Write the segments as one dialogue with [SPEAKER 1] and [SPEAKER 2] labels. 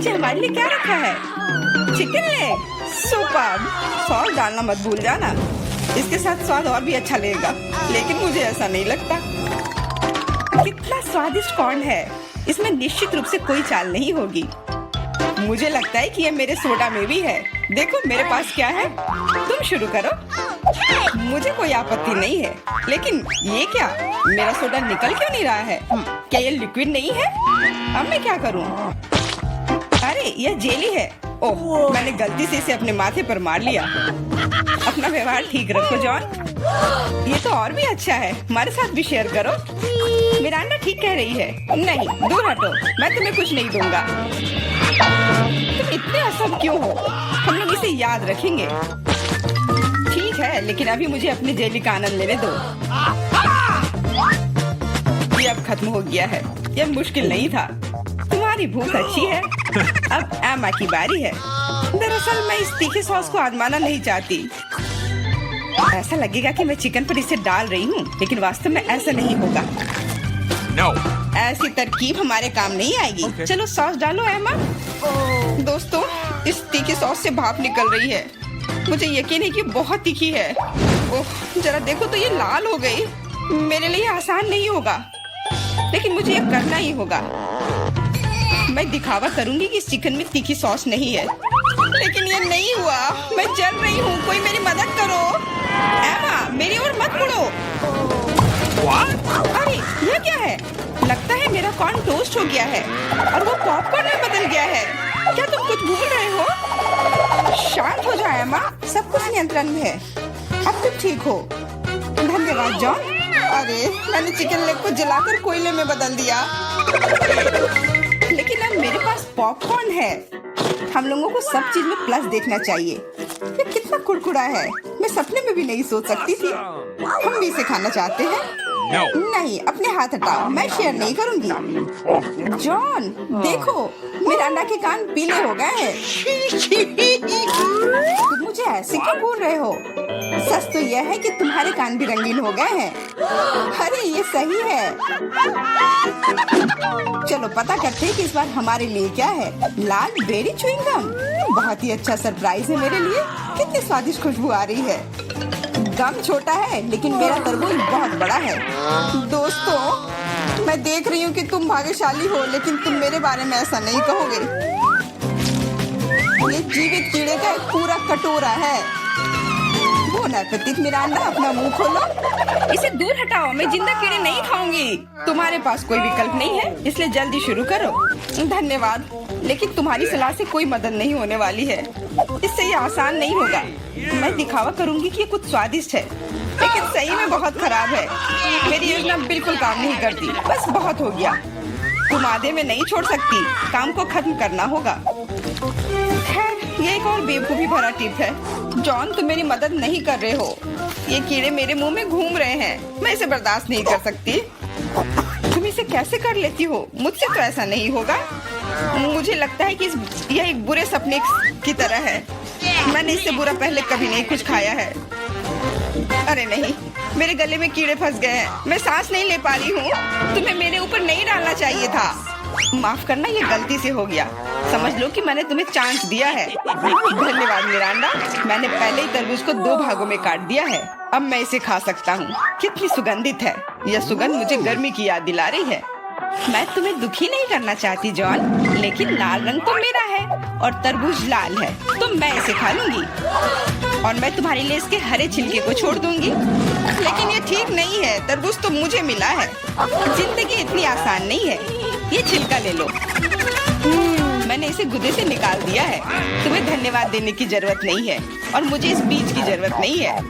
[SPEAKER 1] नीचे हमारे लिए क्या रखा है? Chicken leg. सुपर्ब। सॉस डालना मत भूल जाना, इसके साथ स्वाद और भी अच्छा लगेगा। लेकिन मुझे ऐसा नहीं लगता। कितना स्वादिष्ट कॉर्न है, इसमें निश्चित रूप से कोई चाल नहीं होगी। मुझे लगता है कि ये मेरे सोडा में भी है। देखो मेरे पास क्या है। तुम शुरू करो, मुझे कोई आपत्ति नहीं है। लेकिन ये क्या, मेरा सोडा निकल क्यों नहीं रहा है? क्या ये लिक्विड नहीं है? अब मैं क्या करूं? अरे यह जेली है। ओह, मैंने गलती से इसे अपने माथे पर मार लिया। अपना व्यवहार ठीक रखो जॉन। ये तो और भी अच्छा है, हमारे साथ भी शेयर करो। मिरांडा ठीक कह रही है। नहीं, दूर हटो, मैं तुम्हें कुछ नहीं दूंगा। तुम इतने असम क्यों हो? हम लोग इसे याद रखेंगे। ठीक है, लेकिन अभी मुझे अपने जेली का आनंद लेने दो। ये अब खत्म हो गया है। यह मुश्किल नहीं था। तुम्हारी भूख अच्छी है। अब एमा की बारी है। दरअसल मैं इस तीखे सॉस को आजमाना नहीं चाहती। ऐसा लगेगा कि मैं चिकन पर इसे डाल रही हूँ, लेकिन वास्तव में ऐसा नहीं होगा।
[SPEAKER 2] No.
[SPEAKER 1] ऐसी तरकीब हमारे काम नहीं आएगी।
[SPEAKER 2] Okay.
[SPEAKER 1] चलो सॉस डालो एमा। दोस्तों, इस तीखी सॉस से भाप निकल रही है। मुझे यकीन है कि बहुत तीखी है। ओह, जरा देखो तो ये लाल हो गई। मेरे लिए आसान नहीं होगा, लेकिन मुझे ये करना ही होगा। मैं दिखावा करूंगी कि इस चिकन में तीखी सॉस नहीं है, लेकिन ये नहीं हुआ। मैं जल रही हूँ, कोई मेरी मदद करो। एमा, मेरी ओर मत मुड़ो। अरे ये क्या है? लगता है मेरा कॉर्न टोस्ट हो गया है और वो पॉपकॉर्न में बदल गया है। क्या तुम कुछ भूल रहे हो? शांत हो जाओ एमा, सब कुछ नियंत्रण में है। अब तुम ठीक हो। धन्यवाद जॉन। अरे मैंने चिकन लेग को जलाकर कोयले में बदल दिया। लेकिन अब मेरे पास पॉपकॉर्न है। हम लोगों को सब चीज में प्लस देखना चाहिए। ये कितना कुड़कुड़ा है, मैं सपने में भी नहीं सोच सकती थी। हम भी इसे खाना चाहते हैं।
[SPEAKER 2] No.
[SPEAKER 1] नहीं, अपने हाथ हटाओ, मैं शेयर नहीं करूंगी। जॉन देखो, मिरांडा के कान पीले हो गए हैं। तुम मुझे ऐसे क्यों बोल रहे हो? सच तो यह है कि तुम्हारे कान भी रंगीन हो गए हैं। अरे ये सही है। चलो पता करते हैं कि इस बार हमारे लिए क्या है। लाल बेरी च्युइंगम, बहुत ही अच्छा सरप्राइज है मेरे लिए। कितनी स्वादिष्ट खुशबू आ रही है। गम छोटा है, लेकिन मेरा तरबूज बहुत बड़ा है। दोस्तों, मैं देख रही हूँ कि तुम भाग्यशाली हो, लेकिन तुम मेरे बारे में ऐसा नहीं कहोगे। ये जीवित कीड़े का एक पूरा कटोरा है। बोन एपेटिट मिरांडा, अपना मुंह खोलो। इसे दूर हटाओ, मैं जिंदा कीड़े नहीं खाऊंगी। तुम्हारे पास कोई विकल्प नहीं है, इसलिए जल्दी शुरू करो। धन्यवाद, लेकिन तुम्हारी सलाह से कोई मदद नहीं होने वाली है। इससे ये आसान नहीं होगा। मैं दिखावा करूंगी कि ये कुछ स्वादिष्ट है, लेकिन सही में बहुत खराब है। मेरी योजना बिल्कुल काम नहीं करती। बस बहुत हो गया। तुम आधे में नहीं छोड़ सकती, काम को खत्म करना होगा। खैर, ये एक और बेवकूफी भरा टिप है। जॉन, तुम मेरी मदद नहीं कर रहे हो। ये कीड़े मेरे मुंह में घूम रहे हैं। मैं इसे बर्दाश्त नहीं कर सकती। तुम इसे कैसे कर लेती हो? मुझसे तो ऐसा नहीं होगा। मुझे लगता है कि यह एक बुरे सपने की तरह है। मैंने इससे बुरा पहले कभी नहीं कुछ खाया है। अरे नहीं, मेरे गले में कीड़े फंस गए हैं। मैं सांस नहीं ले पा रही हूँ। तुम्हें मेरे ऊपर नहीं डालना चाहिए था। माफ करना, ये गलती से हो गया। समझ लो कि मैंने तुम्हें चांस दिया है। धन्यवाद मिरांडा, मैंने पहले ही तरबूज को 2 भागों में काट दिया है। अब मैं इसे खा सकता हूँ। कितनी सुगंधित है। यह सुगंध मुझे गर्मी की याद दिला रही है। मैं तुम्हें दुखी नहीं करना चाहती जॉन, लेकिन लाल रंग तो मेरा है और तरबूज लाल है, तो मैं इसे खा लूंगी। और मैं तुम्हारे लिए इसके हरे छिलके को छोड़ दूंगी। लेकिन ये ठीक नहीं है, तरबूज तो मुझे मिला है। जिंदगी इतनी आसान नहीं है। ये छिलका ले लो। मैंने इसे गुदे से निकाल दिया है। तुम्हें धन्यवाद देने की जरूरत नहीं है और मुझे इस बीज की जरूरत नहीं है।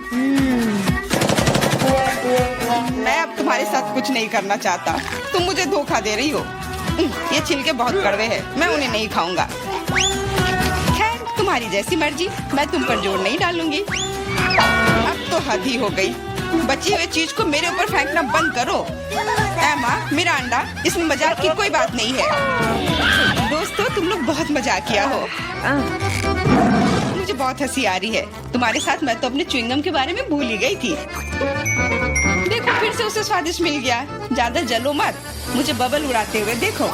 [SPEAKER 1] मैं अब तुम्हारे साथ कुछ नहीं करना चाहता। तुम मुझे धोखा दे रही हो। ये छिलके बहुत कड़वे हैं, मैं उन्हें नहीं खाऊंगा। खैर, तुम्हारी जैसी मर्जी, मैं तुम पर जोर नहीं डालूंगी। अब तो हद ही हो गई। बची हुई चीज को मेरे ऊपर फेंकना बंद करो। एमा, मिरांडा, इसमें मजाक की कोई बात नहीं है। दोस्तों, तुम लोग बहुत मजाक किया हो। मुझे बहुत हंसी आ रही है। तुम्हारे साथ मैं तो अपने च्युइंगम के बारे में भूल ही गई थी। देखो, फिर से उसे स्वादिष्ट मिल गया। ज्यादा जलो मत, मुझे बबल उड़ाते हुए देखो।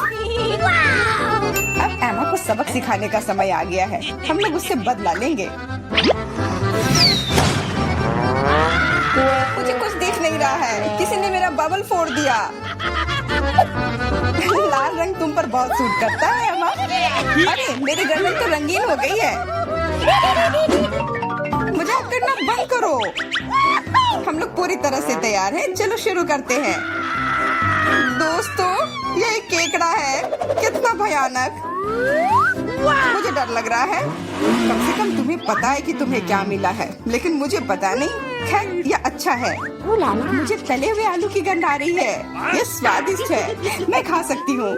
[SPEAKER 1] अब एमा को सबक सिखाने का समय आ गया है। हम लोग उससे बदला लेंगे। मुझे कुछ दिख नहीं रहा है। किसी ने मेरा बबल फोड़ दिया। लाल रंग तुम पर बहुत सूट करता है अम्मा। अरे मेरी गर्दन तो रंगीन हो गई है। मजाक करना बंद करो। हम लोग पूरी तरह से तैयार हैं। चलो शुरू करते हैं। दोस्तों, ये एक केकड़ा है। कितना भयानक। मुझे डर लग रहा है। कम से कम तुम्हें पता है कि तुम्हें क्या मिला है, लेकिन मुझे पता नहीं। खैर, यह अच्छा है। मुझे तले हुए आलू की गंध आ रही है। ये स्वादिष्ट है। मैं खा सकती हूँ।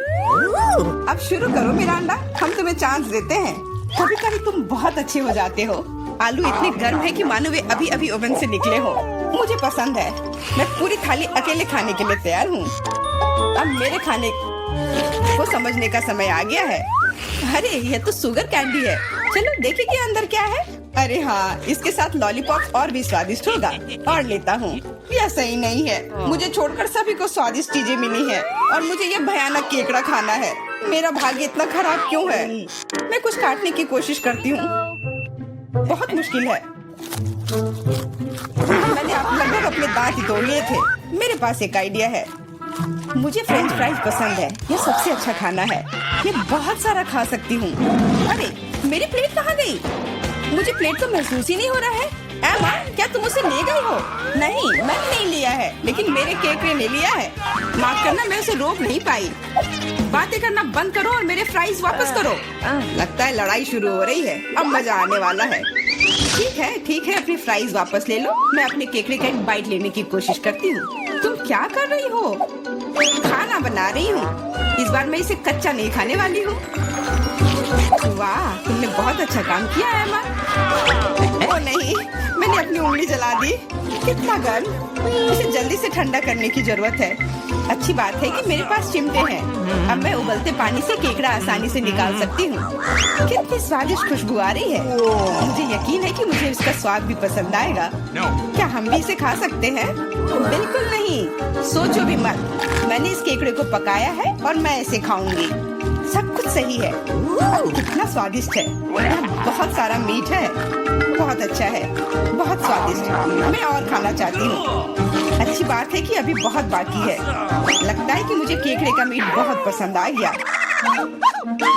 [SPEAKER 1] अब शुरू करो मिरांडा। हम तुम्हें चांस देते हैं। कभी कभी तुम बहुत अच्छे हो जाते हो। आलू इतने गर्म है कि मानो वे अभी अभी ओवन से निकले हो। मुझे पसंद है। मैं पूरी थाली अकेले खाने के लिए तैयार हूँ। अब मेरे खाने को समझने का समय आ गया है। अरे ये तो शुगर कैंडी है। चलो देखें कि अंदर क्या है। अरे हाँ, इसके साथ लॉलीपॉप और भी स्वादिष्ट होगा। और लेता हूँ। यह सही नहीं है। मुझे छोड़कर सभी को स्वादिष्ट चीजें मिली हैं और मुझे यह भयानक केकड़ा खाना है। मेरा भाग्य इतना खराब क्यों है? मैं कुछ काटने की कोशिश करती हूँ। बहुत मुश्किल है। मैंने लगभग अपने दांत ही तोड़ लिए थे। मेरे पास एक आइडिया है। मुझे फ्रेंच फ्राइज पसंद है। यह सबसे अच्छा खाना है। ये बहुत सारा खा सकती हूँ। अरे मेरी प्लेट कहाँ गई? मुझे प्लेट तो महसूस ही नहीं हो रहा है। एमा, क्या तुम उसे ले गई हो? नहीं, मैंने नहीं लिया है, लेकिन मेरे केकड़े ने लिया है। माफ करना, मैं उसे रोक नहीं पाई। बातें करना बंद करो और मेरे फ्राइज वापस करो। लगता है लड़ाई शुरू हो रही है। अब मजा आने वाला है। ठीक है, अपनी फ्राइज वापस ले लो। मैं अपने केकड़े का एक बाइट लेने की कोशिश करती हूँ। तुम क्या कर रही हो? खाना बना रही हूँ। इस बार मैं इसे कच्चा नहीं खाने वाली हूँ। वाह, तुमने बहुत अच्छा काम किया है एमा। ओ नहीं, मैंने अपनी उंगली जला दी। कितना गर्म। इसे जल्दी से ठंडा करने की जरूरत है। अच्छी बात है कि मेरे पास चिमटे हैं। अब मैं उबलते पानी से केकड़ा आसानी से निकाल सकती हूँ। कितनी स्वादिष्ट खुशबू आ रही है। मुझे यकीन है कि मुझे इसका स्वाद भी पसंद आएगा। क्या हम भी इसे खा सकते हैं? बिल्कुल नहीं। सोचो भी मत। मैंने इस केकड़े को पकाया है और मैं इसे खाऊंगी। सब कुछ सही है। कितना स्वादिष्ट है। बहुत सारा मीठ है। बहुत अच्छा है। बहुत स्वादिष्ट। मैं और खाना चाहती हूँ। अच्छी बात है कि अभी बहुत बाकी है। लगता है कि मुझे केकड़े का मीट बहुत पसंद आ गया।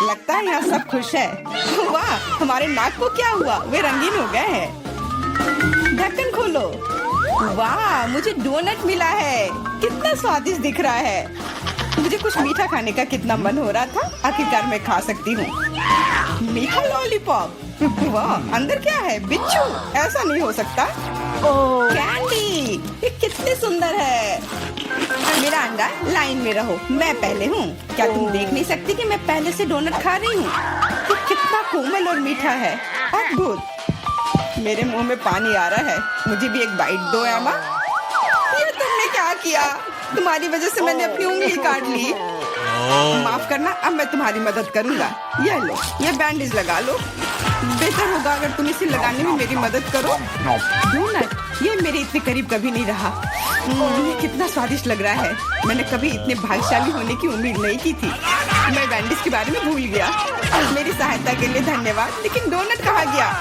[SPEAKER 1] लगता है यहाँ सब खुश है। वाह, हमारे नाक को क्या हुआ? वे रंगीन हो गए हैं। ढक्कन खोलो। वाह, मुझे डोनट मिला है। कितना स्वादिष्ट दिख रहा है। मुझे कुछ मीठा खाने का कितना मन हो रहा था। आखिरकार मैं खा सकती हूँ। मीठा लॉलीपॉप। वाह, अंदर क्या है? बिच्छू? ऐसा नहीं हो सकता। कैंडी, ये कितनी सुंदर है। मिरांडा, लाइन में रहो। मैं पहले हूँ। क्या तुम देख नहीं सकती कि मैं पहले से डोनट खा रही हूँ? ये कितना कोमल और मीठा है। अद्भुत। मेरे मुंह में पानी आ रहा है। मुझे भी एक बाइट दो एमा। ये तुमने क्या किया? तुम्हारी वजह से मैंने अपनी उंगली काट ली। माफ करना, अब मैं तुम्हारी मदद करूंगा। ये लो, ये बैंडेज लगा लो। बेहतर होगा अगर तुम इसे लगाने में मेरी मदद करो। डोनट, ये मेरे इतने करीब कभी नहीं रहा। ये कितना स्वादिष्ट लग रहा है। मैंने कभी इतने भाग्यशाली होने की उम्मीद नहीं की थी। मैं बैंडेज के बारे में भूल गया। मेरी सहायता के लिए धन्यवाद। लेकिन डोनट कहाँ गया?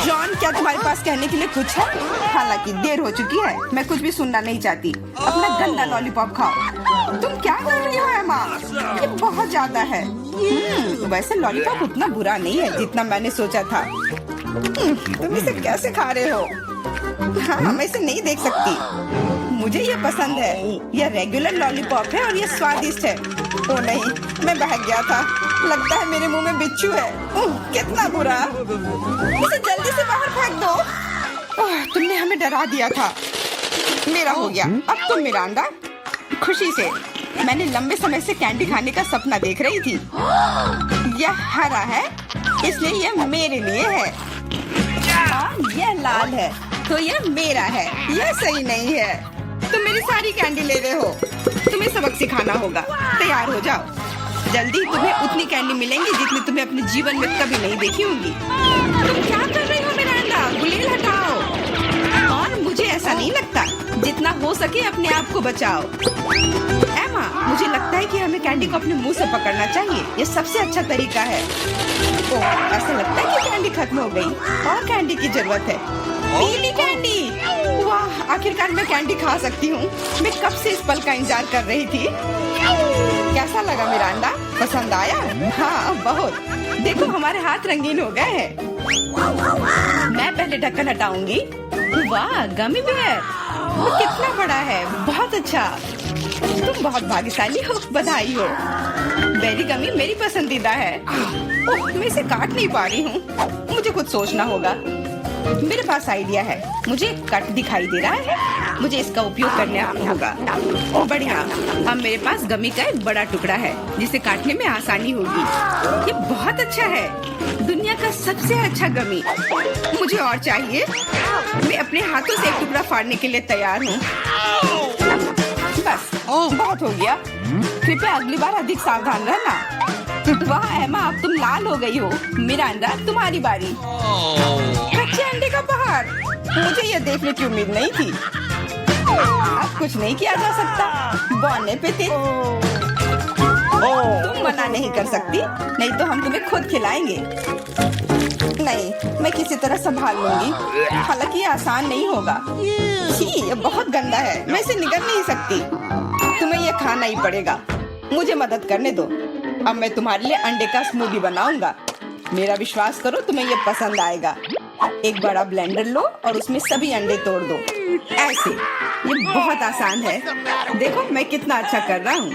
[SPEAKER 1] जॉन, क्या तुम्हारे पास कहने के लिए कुछ है? हालांकि देर हो चुकी है। मैं कुछ भी सुनना नहीं चाहती। अपना गंदा लॉलीपॉप खाओ। तुम क्या कर रही हो एमा? ये बहुत ज्यादा है। वैसे लॉलीपॉप उतना बुरा नहीं है जितना मैंने सोचा था। तुम इसे कैसे खा रहे हो? हाँ, मैं इसे नहीं देख सकती। मुझे ये पसंद है। यह रेगुलर लॉलीपॉप है और ये स्वादिष्ट है। ओ नहीं, मैं बहक गया था। लगता है मेरे मुंह में बिच्छू है। कितना बुरा। इसे जल्दी से बाहर फेंक दो। तुमने हमें डरा दिया था। मेरा हो गया। अब तुम मिरांडा। खुशी से। मैंने लंबे समय से कैंडी खाने का सपना देख रही थी। यह हरा है, इसलिए यह मेरे लिए है। यह लाल है, तो यह मेरा है। यह सही नहीं है। तुम मेरी सारी कैंडी ले रहे हो। तुम्हें सबक सिखाना होगा। तैयार हो जाओ। जल्दी तुम्हें उतनी कैंडी मिलेंगी जितनी तुम्हें अपने जीवन में कभी नहीं देखी होंगी। तुम क्या कर रही हो मिरांडा? गुलेल हटाओ। और मुझे ऐसा नहीं लगता। जितना हो सके अपने आप को बचाओ। एमा, मुझे लगता है कि हमें कैंडी को अपने मुंह से पकड़ना चाहिए। ये सबसे अच्छा तरीका है। ओह, ऐसा लगता है कि कैंडी खत्म हो गई और कैंडी की जरूरत है। पीली कैंडी, वाह, आखिरकार मैं कैंडी खा सकती हूँ। मैं कब से इस पल का इंतजार कर रही थी। कैसा लगा मिरांडा, पसंद आया? हाँ, बहुत। देखो हमारे हाथ रंगीन हो गए हैं। मैं पहले ढक्कन हटाऊंगी। वाह, गमी बेयर, वो कितना बड़ा है, बहुत अच्छा। तुम बहुत भाग्यशाली हो, बधाई हो। बेरी गमी मेरी पसंदीदा है। ओह, मैं इसे काट नहीं पा रही हूँ। मुझे कुछ सोचना होगा। मेरे पास आइडिया है। मुझे कट दिखाई दे रहा है, मुझे इसका उपयोग करना होगा। ओह बढ़िया, अब मेरे पास गमी का एक बड़ा टुकड़ा है जिसे काटने में आसानी होगी। ये बहुत अच्छा है, दुनिया का सबसे अच्छा गमी। मुझे और चाहिए। मैं अपने हाथों से एक टुकड़ा फाड़ने के लिए तैयार हूँ। बस, बहुत हो गया। कृपया अगली बार अधिक सावधान रहना। वाह एमा, अब तुम लाल हो गई हो। मिरांडा, तुम्हारी बारी। कच्चे अंडे का पहाड़, मुझे ये देखने की उम्मीद नहीं थी। अब कुछ नहीं किया जा सकता। बॉने पे थे। तुम मना नहीं कर सकती, नहीं तो हम तुम्हें खुद खिलाएंगे। नहीं, मैं किसी तरह संभाल लूंगी। हालांकि ये आसान नहीं होगा। छी, ये बहुत गंदा है, मैं इसे निगल नहीं सकती। तुम्हें ये खाना ही पड़ेगा। मुझे मदद करने दो। अब मैं तुम्हारे लिए अंडे का स्मूदी बनाऊंगा। मेरा विश्वास करो, तुम्हें ये पसंद आएगा। एक बड़ा ब्लेंडर लो और उसमें सभी अंडे तोड़ दो। ऐसे, ये बहुत आसान है। देखो मैं कितना अच्छा कर रहा हूँ।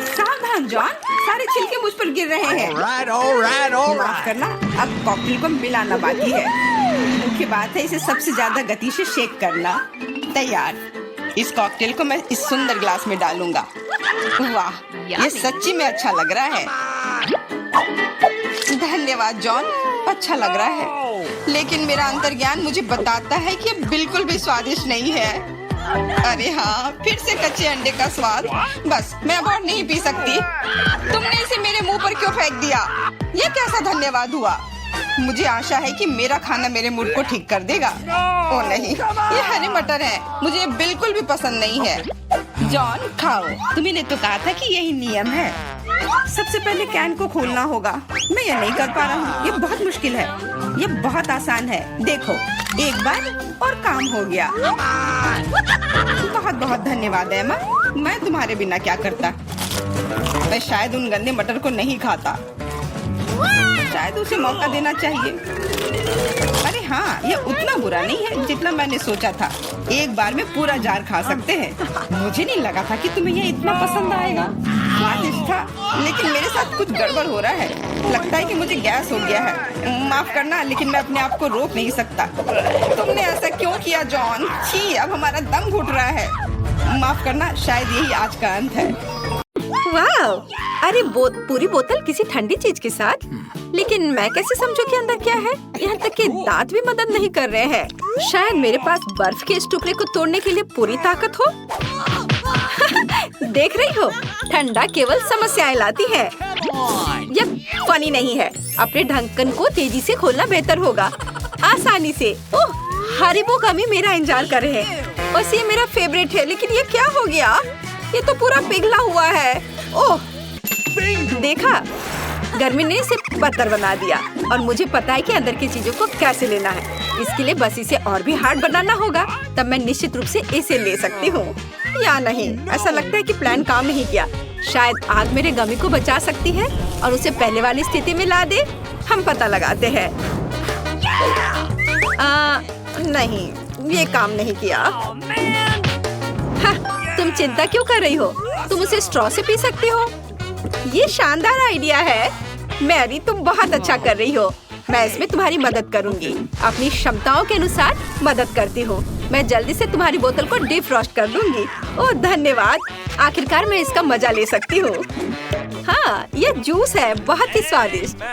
[SPEAKER 1] सावधान जॉन, सारे छिलके मुझ पर गिर रहे हैं। माफ करना, अब कॉकटेल को मिलाना बाकी है। मुख्य बात है इसे सबसे ज्यादा गति से शेक करना। तैयार। इस कॉकटेल को मैं इस सुंदर ग्लास में डालूंगा। वाह, ये सच्ची में अच्छा लग रहा है। धन्यवाद जॉन, अच्छा लग रहा है। लेकिन मेरा अंतर्ज्ञान मुझे बताता है कि ये बिल्कुल भी स्वादिष्ट नहीं है। अरे हाँ, फिर से कच्चे अंडे का स्वाद। बस, मैं अब और नहीं पी सकती। तुमने इसे मेरे मुंह पर क्यों फेंक दिया? ये कैसा धन्यवाद हुआ? मुझे आशा है कि मेरा खाना मेरे मूड को ठीक कर देगा। ओ नहीं, ये हरे मटर है, मुझे बिल्कुल भी पसंद नहीं है। जॉन, खाओ। तुम्हें तो कहा था कि यही नियम है। सबसे पहले कैन को खोलना होगा। मैं ये नहीं कर पा रहा हूँ। ये बहुत मुश्किल है। ये बहुत आसान है। देखो, एक बार और काम हो गया। बहुत बहुत धन्यवाद एमा। मैं तुम्हारे बिना क्या करता। मैं शायद उन गंदे मटर को नहीं खाता। शायद उसे मौका देना चाहिए। अरे हाँ, ये उतना बुरा नहीं है जितना मैंने सोचा था। एक बार में पूरा जार खा सकते हैं। मुझे नहीं लगा था कि तुम्हें ये इतना पसंद आएगा। स्वादिष्ट था, लेकिन मेरे साथ कुछ गड़बड़ हो रहा है। लगता है कि मुझे गैस हो गया है। माफ करना, लेकिन मैं अपने आप को रोक नहीं सकता। तुमने ऐसा क्यों किया जॉन? छी, अब हमारा दम घुट रहा है। माफ करना, शायद यही आज का अंत है।
[SPEAKER 2] वाह! अरे पूरी बोतल किसी ठंडी चीज के साथ। लेकिन मैं कैसे समझूं कि अंदर क्या है? यहाँ तक कि दांत भी मदद नहीं कर रहे हैं। शायद मेरे पास बर्फ के इस टुकड़े को तोड़ने के लिए पूरी ताकत हो। देख रही हो, ठंडा केवल समस्याएं लाती है। यह फनी नहीं है। अपने ढक्कन को तेजी से खोलना बेहतर होगा। आसानी से। ओह, हरीबो गमी मेरा इंतजार कर रहे हैं। और ये मेरा फेवरेट है, लेकिन ये क्या हो गया? ये तो पूरा पिघला हुआ है। ओह, देखा, गर्मी ने इसे पत्थर बना दिया। और मुझे पता है कि अंदर की चीजों को कैसे लेना है। इसके लिए बस इसे और भी हार्ड बनाना होगा। तब मैं निश्चित रूप से इसे ले सकती हूँ या नहीं। ऐसा लगता है कि प्लान काम नहीं किया। शायद आग मेरे गमी को बचा सकती है और उसे पहले वाली स्थिति में ला दे। हम पता लगाते हैं। नहीं, ये काम नहीं किया। हाँ, तुम चिंता क्यों कर रही हो? तुम उसे स्ट्रॉ से पी सकती हो। ये शानदार आइडिया है। मैरी, तुम बहुत अच्छा कर रही हो। मैं इसमें तुम्हारी मदद करूंगी। अपनी क्षमताओं के अनुसार मदद करती हूँ। मैं जल्दी से तुम्हारी बोतल को डिफ्रॉस्ट कर दूंगी। ओह धन्यवाद, आखिरकार मैं इसका मजा ले सकती हूँ। हाँ, ये जूस है, बहुत ही स्वादिष्ट।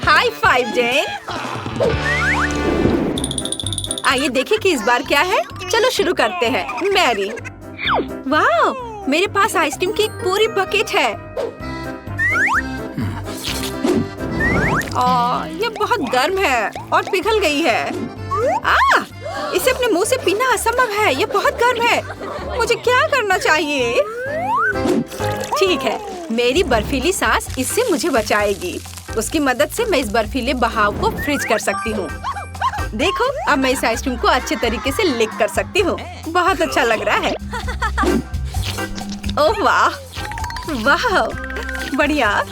[SPEAKER 2] हाई फाइव जेन। आइए देखें कि इस बार क्या है। चलो शुरू करते हैं। मैरी, वाह, मेरे पास आइसक्रीम की एक पूरी बकेट है। ये बहुत गर्म है और पिघल गई है। इसे अपने मुंह से पीना असंभव है। ये बहुत गर्म है। मुझे क्या करना चाहिए? ठीक है, मेरी बर्फीली सांस इससे मुझे बचाएगी। उसकी मदद से मैं इस बर्फीले बहाव को फ्रीज कर सकती हूँ। देखो, अब मैं इस आइसक्रीम को अच्छे तरीके से लिक कर सकती हूँ। बहुत अच्छा लग रहा है। ओह वाह, वाह, बढ़िया।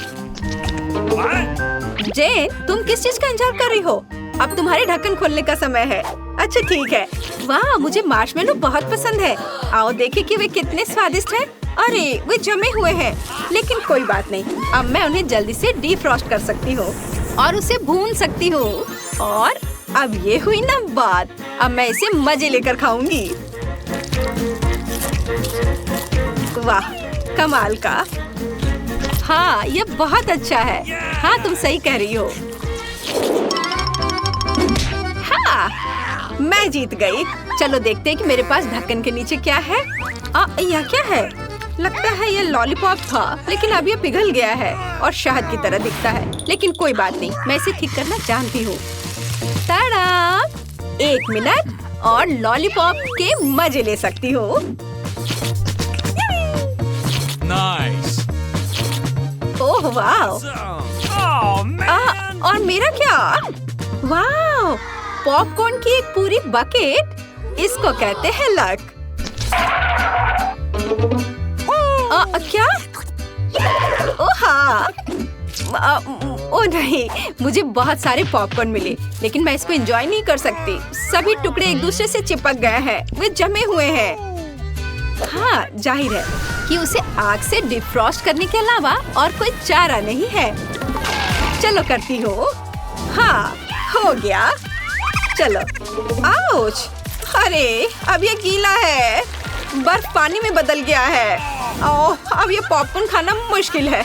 [SPEAKER 2] जेन, तुम किस चीज का इंतजार कर रही हो? अब तुम्हारे ढक्कन खोलने का समय है। अच्छा ठीक है। वाह, मुझे मार्शमेलो बहुत पसंद है। आओ देखें कि वे कितने स्वादिष्ट हैं। अरे वे जमे हुए हैं, लेकिन कोई बात नहीं। अब मैं उन्हें जल्दी से डीफ्रॉस्ट कर सकती हूँ और उसे भून सकती हूँ। और अब ये हुई ना बात। अब मैं इसे मजे लेकर खाऊंगी। वाह, कमाल का। हाँ, ये बहुत अच्छा है। हाँ, तुम सही कह रही हो। हाँ, मैं जीत गई। चलो देखते हैं कि मेरे पास ढक्कन के नीचे क्या है। यह क्या है? लगता है ये लॉलीपॉप था, लेकिन अब ये पिघल गया है और शहद की तरह दिखता है। लेकिन कोई बात नहीं, मैं इसे ठीक करना जानती हूँ। ताड़ा! 1 मिनट और लॉलीपॉप के मजे ले सकती हूँ।
[SPEAKER 3] Nice.
[SPEAKER 2] ओह वाह! और मेरा क्या? वाह! पॉपकॉर्न की एक पूरी बकेट। इसको कहते हैं लक। क्या? ओह हाँ! ओह नहीं, मुझे बहुत सारे पॉपकॉर्न मिले, लेकिन मैं इसको एंजॉय नहीं कर सकती। सभी टुकड़े एक दूसरे से चिपक गए हैं। वे जमे हुए हैं। हाँ, जाहिर है कि उसे आग से डिफ्रॉस्ट करने के अलावा और कोई चारा नहीं है। चलो करती हूँ। हाँ, हो गया। चलो। आउच! अरे, अब ये गीला है। बर्फ पानी में बदल गया है। ओह, अब ये पॉपकॉर्न खाना मुश्किल है।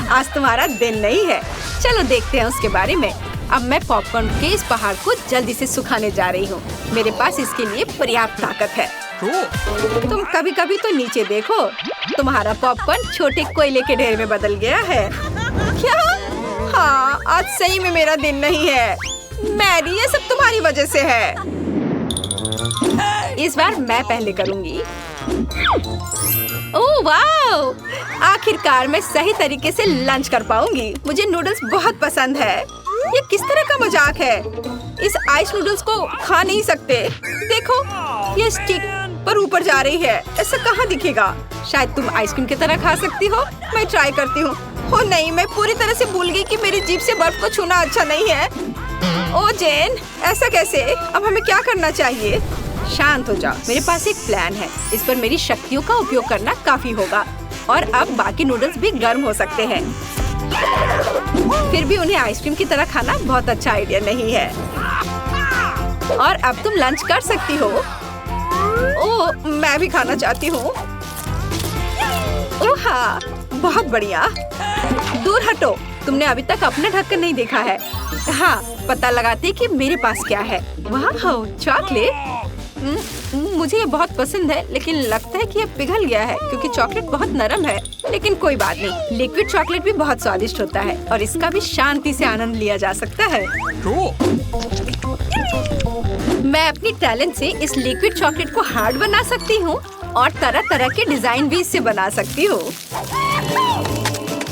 [SPEAKER 2] आज तुम्हारा दिन नहीं है। चलो देखते हैं उसके बारे में। अब मैं पॉपकॉर्न के इस पहाड़ को जल्दी से सुखाने जा रही हूँ। मेरे पास इसके लिए पर्याप्त ताकत है। तुम कभी कभी तो नीचे देखो। तुम्हारा पॉपकॉर्न छोटे कोयले के ढेर में बदल गया है। क्या? हाँ, आज सही में मेरा दिन नहीं है। मैरी, ये सब तुम्हारी वजह से है। इस बार मैं पहले करूँगी। ओह वाह! आखिरकार मैं सही तरीके से लंच कर पाऊंगी। मुझे नूडल्स बहुत पसंद है। ये किस तरह का मजाक है? इस आइस नूडल्स को खा नहीं सकते। देखो, ये स्टिक पर ऊपर जा रही है। ऐसा कहाँ दिखेगा? शायद तुम आइसक्रीम की तरह खा सकती हो। मैं ट्राई करती हूँ। ओ नहीं, मैं पूरी तरह से भूल गई कि मेरी जीभ से बर्फ को छूना अच्छा नहीं है। ओ जेन, ऐसा कैसे? अब हमें क्या करना चाहिए? शांत हो जाओ, मेरे पास एक प्लान है। इस पर मेरी शक्तियों का उपयोग करना काफी होगा। और अब बाकी नूडल्स भी गर्म हो सकते हैं। फिर भी उन्हें आइसक्रीम की तरह खाना बहुत अच्छा आइडिया नहीं है। और अब तुम लंच कर सकती हो। ओह, मैं भी खाना चाहती हूँ। ओह हाँ, बहुत बढ़िया। दूर हटो, तुमने अभी तक अपना ढक्कन नहीं देखा है। हाँ, पता लगाते कि मेरे पास क्या है। वाह, चॉकलेट। मुझे ये बहुत पसंद है, लेकिन लगता है कि ये पिघल गया है क्योंकि चॉकलेट बहुत नरम है। लेकिन कोई बात नहीं, लिक्विड चॉकलेट भी बहुत स्वादिष्ट होता है और इसका भी शांति से आनंद लिया जा सकता है। मैं अपनी टैलेंट से इस लिक्विड चॉकलेट को हार्ड बना सकती हूँ और तरह तरह के डिजाइन भी इससे बना सकती हूँ।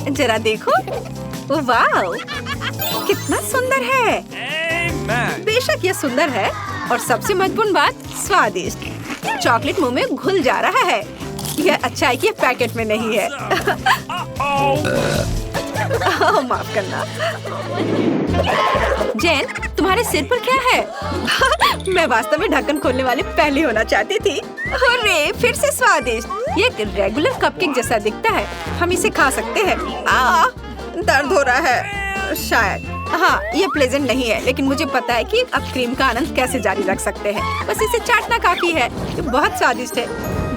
[SPEAKER 2] जरा देखो। वाह, कितना सुंदर है। बेशक ये सुंदर है और सबसे महत्वपूर्ण बात, स्वादिष्ट। चॉकलेट मुंह में घुल जा रहा है। यह अच्छा है कि यह पैकेट में नहीं है। माफ करना। जेन, तुम्हारे सिर पर क्या है? मैं वास्तव में ढक्कन खोलने वाले पहले होना चाहती थी। अरे, फिर से स्वादिष्ट। ये एक रेगुलर कपकेक जैसा दिखता है। हम इसे खा सकते हैं। दर्द हो रहा है शायद। हाँ, ये प्लेजेंट नहीं है, लेकिन मुझे पता है कि अब क्रीम का आनंद कैसे जारी रख सकते हैं। बस इसे चाटना काफी है। ये बहुत स्वादिष्ट है।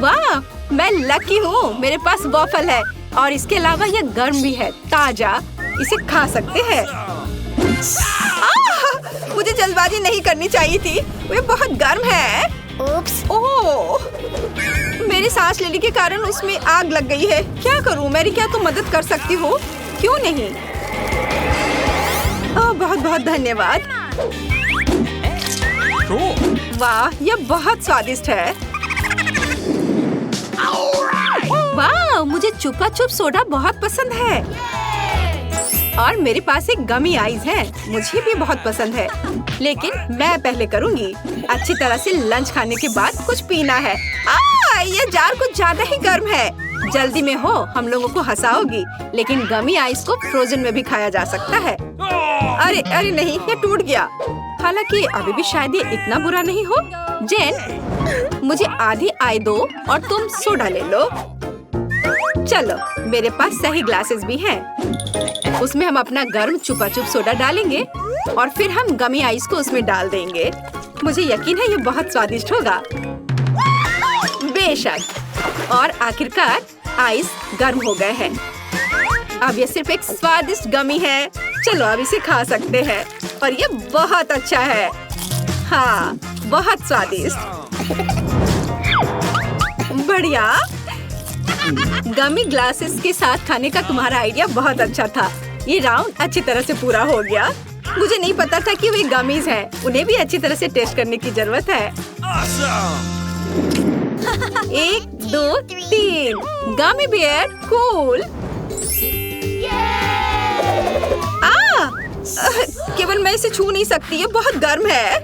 [SPEAKER 2] वाह, मैं लकी हूँ। मेरे पास वॉफल है और इसके अलावा ये गर्म भी है, ताजा। इसे खा सकते हैं। मुझे जल्दबाजी नहीं करनी चाहिए थी। वे बहुत गर्म है। ओह, मेरी सांस लेने के कारण उसमें आग लग गई है। क्या करूँ मैरी? क्या तुम मदद कर सकती हो? क्यों नहीं? बहुत बहुत धन्यवाद।
[SPEAKER 3] Cool.
[SPEAKER 2] वाह, यह बहुत स्वादिष्ट है। वाह, मुझे चुपा चुप सोडा बहुत पसंद है। और मेरे पास एक गमी आइस है, मुझे भी बहुत पसंद है। लेकिन मैं पहले करूंगी। अच्छी तरह से लंच खाने के बाद कुछ पीना है। यह जार कुछ ज्यादा ही गर्म है। जल्दी में हो, हम लोगों को हंसाओगी। लेकिन गमी आइस को फ्रोजन में भी खाया जा सकता है। अरे अरे नहीं, ये टूट गया। हालांकि अभी भी शायद ये इतना बुरा नहीं हो। जेन, मुझे आधी आई दो और तुम सोडा ले लो। चलो, मेरे पास सही ग्लासेस भी हैं। उसमें हम अपना गर्म चुपा चुप सोडा डालेंगे और फिर हम गमी आइस को उसमें डाल देंगे। मुझे यकीन है ये बहुत स्वादिष्ट होगा। बेशक। और आखिरकार आइस गर्म हो गए हैं। अब ये सिर्फ एक स्वादिष्ट गमी है। चलो अब इसे खा सकते हैं। और ये बहुत अच्छा है। हाँ, बहुत स्वादिष्ट। बढ़िया। गमी ग्लासेस के साथ खाने का तुम्हारा आइडिया बहुत अच्छा था। ये राउंड अच्छी तरह से पूरा हो गया। मुझे नहीं पता था कि वे गमीज हैं। उन्हें भी अच्छी तरह से टेस्ट करने की जरूरत है।
[SPEAKER 3] Awesome.
[SPEAKER 2] 1, 2, 3 गमी बियर कूल। केवल मैं इसे छू नहीं सकती, ये बहुत गर्म है।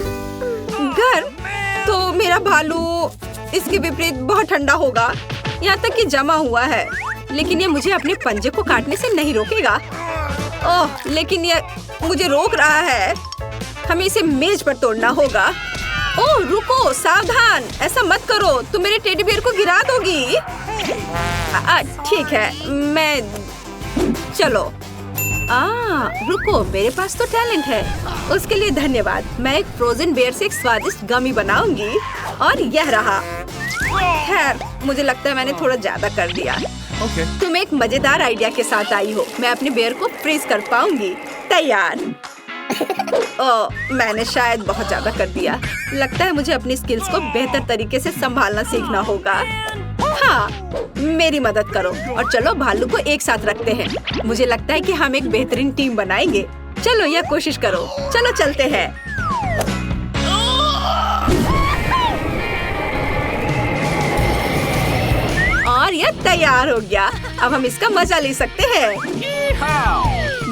[SPEAKER 2] गर्म? तो मेरा भालू इसके विपरीत बहुत ठंडा होगा। यहाँ तक कि जमा हुआ है। लेकिन ये मुझे अपने पंजे को काटने से नहीं रोकेगा। ओह, लेकिन ये मुझे रोक रहा है। हमें इसे मेज पर तोड़ना होगा। ओह रुको, सावधान, ऐसा मत करो, तुम मेरे टेडी बियर को गिरा दोगी। ठीक है, मैं चलो। रुको, मेरे पास तो टैलेंट है। उसके लिए धन्यवाद। मैं एक फ्रोजन बियर से एक स्वादिष्ट गमी बनाऊंगी। और यह रहा। खैर, मुझे लगता है मैंने थोड़ा ज्यादा कर दिया।
[SPEAKER 3] Okay.
[SPEAKER 2] तुम एक मजेदार आइडिया के साथ आई हो। मैं अपने बियर को फ्रीज कर पाऊंगी। तैयार। मैंने शायद बहुत ज्यादा कर दिया। लगता है मुझे अपनी स्किल्स को बेहतर तरीके से संभालना सीखना होगा। हाँ, मेरी मदद करो और चलो भालू को एक साथ रखते हैं। मुझे लगता है कि हम एक बेहतरीन टीम बनाएंगे। चलो यह कोशिश करो। चलो चलते हैं। और यह तैयार हो गया। अब हम इसका मजा ले सकते हैं।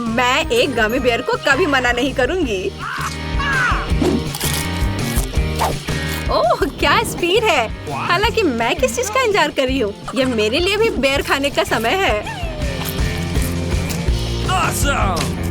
[SPEAKER 2] मैं एक गमी बियर को कभी मना नहीं करूंगी। ओह, क्या स्पीड है। हालांकि मैं किस चीज का इंतजार कर रही हूँ। यह मेरे लिए भी बेर खाने का समय है।
[SPEAKER 3] Awesome.